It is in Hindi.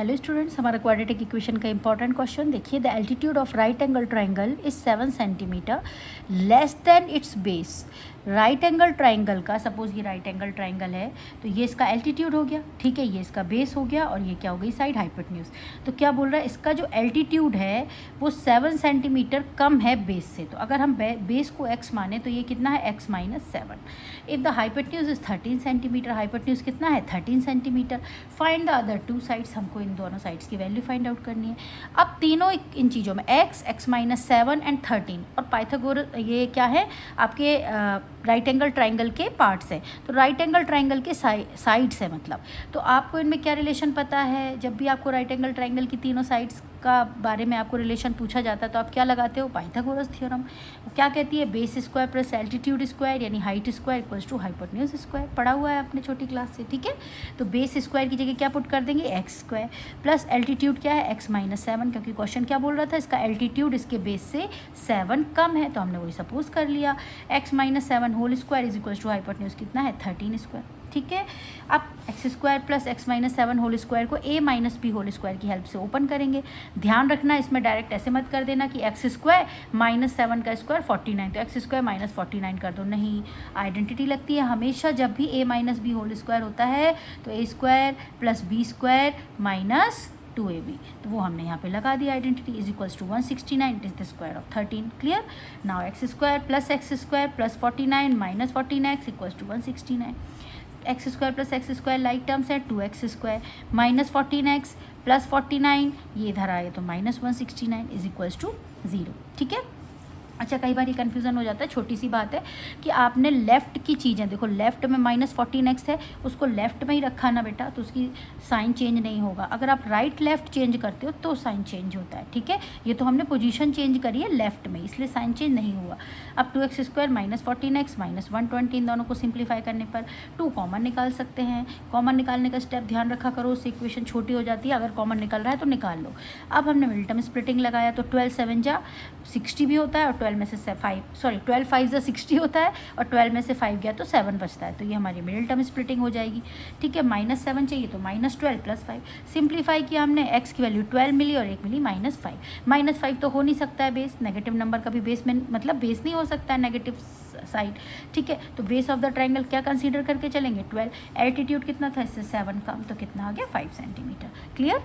हेलो स्टूडेंट्स, हमारा क्वाड्रेटिक इक्वेशन का इंपॉर्टेंट क्वेश्चन देखिए। The altitude of right angle triangle is 7 centimetre less than it's base. Right angle triangle का, सपोज ये राइट एंगल ट्राइंगल है तो ये इसका एल्टीट्यूड हो गया, ठीक है, ये इसका बेस हो गया और ये क्या हो गई, साइड हाइपोटेन्यूज। तो क्या बोल रहा है, इसका जो एल्टीट्यूड है वो 7 सेंटीमीटर कम है बेस से। तो अगर हम बेस को x माने तो ये कितना है, x - 7। If the hypotenuse is 13 centimetre, hypotenuse कितना है, 13 centimetre. Find the other two sides, हमको इन दोनों साइड्स की वैल्यू फाइंड आउट करनी है। अब तीनों इन चीज़ों में x, x - 7 एंड 13 और पाइथागोरस, ये क्या है आपके राइट एंगल ट्राइंगल के पार्ट्स हैं। तो राइट एंगल ट्राइंगल के साइड्स है मतलब। तो आपको इनमें क्या रिलेशन पता है, जब भी आपको राइट एंगल ट्राइंगल की तीनों साइड्स का बारे में आपको रिलेशन पूछा जाता है तो आप क्या लगाते हो, पाइथागोरस थ्योरम। क्या कहती है, base square plus altitude square यानी height square equals to hypotenuse square. पढ़ा हुआ है आपने छोटी क्लास से, ठीक है। तो बेस स्क्वायर की जगह क्या पुट कर देंगे, एक्स स्क्वायर प्लस एल्टीट्यूड क्या है, x - 7, क्योंकि क्वेश्चन क्या बोल रहा था, इसका एल्टीट्यूड इसके बेस से 7 कम है तो हमने वही सपोज कर लिया। x - 7 whole square is equals to hypotenuse कितना है, 13 स्क्वायर, ठीक है। अब X square plus x - 7 whole square को a - b होल स्क्वायर की हेल्प से ओपन करेंगे। ध्यान रखना इसमें डायरेक्ट ऐसे मत कर देना कि एक्स स्क्वायर -7 का स्क्वायर 49, तो एक्स स्क्वायर -49 कर दो, नहीं। आइडेंटिटी लगती है हमेशा जब भी a - b होल स्क्वायर होता है तो a square plus b square minus 2ab, तो वो हमने यहाँ पे लगा दिया। Identity is equals to 169, it is the square of 13। Clear. Now x square plus 49 minus 14x equals to 169। X square plus x square like terms है, 2x square minus 14x plus 49, ये इधर आए तो माइनस 169 इज इक्वल्स टू 0, ठीक है। अच्छा, कई बार ये कन्फ्यूज़न हो जाता है, छोटी सी बात है कि आपने लेफ़्ट की चीज़ें, देखो लेफ़्ट में -14x है, उसको लेफ़्ट में ही रखा ना बेटा, तो उसकी साइन चेंज नहीं होगा। अगर आप राइट लेफ़्ट चेंज करते हो तो साइन चेंज होता है, ठीक है। ये तो हमने पोजीशन चेंज करी है लेफ़्ट में, इसलिए साइन चेंज नहीं हुआ। अब 2x स्क्वायर -14x -120, इन दोनों को सिंप्लीफाई करने पर 2 कॉमन निकाल सकते हैं। कॉमन निकालने का स्टेप ध्यान रखा करो, उससे इक्वेशन छोटी हो जाती है। अगर कॉमन निकल रहा है तो निकाल लो। अब हमने मिडिल टर्म स्प्लिटिंग लगाया तो 12 7 जा 60 भी होता है और 12 में से 12 5 60 होता है और 12 में से 5 गया तो 7 बचता है, तो ये हमारी मिडिल टर्म स्प्लिटिंग हो जाएगी, ठीक है। -7 चाहिए तो -12 + 5 सिंप्लीफाई किया हमने, x की वैल्यू 12 मिली और 1 मिली -5। -5 तो हो नहीं सकता है बेस, नेगेटिव नंबर का भी बेस में मतलब बेस नहीं हो सकता है नेगेटिव साइड, ठीक है। तो बेस ऑफ द ट्राइंगल क्या कंसीडर करके चलेंगे, 12। एल्टीट्यूड कितना था इससे 7 कम, तो कितना आ गया, 5 सेंटीमीटर। क्लियर।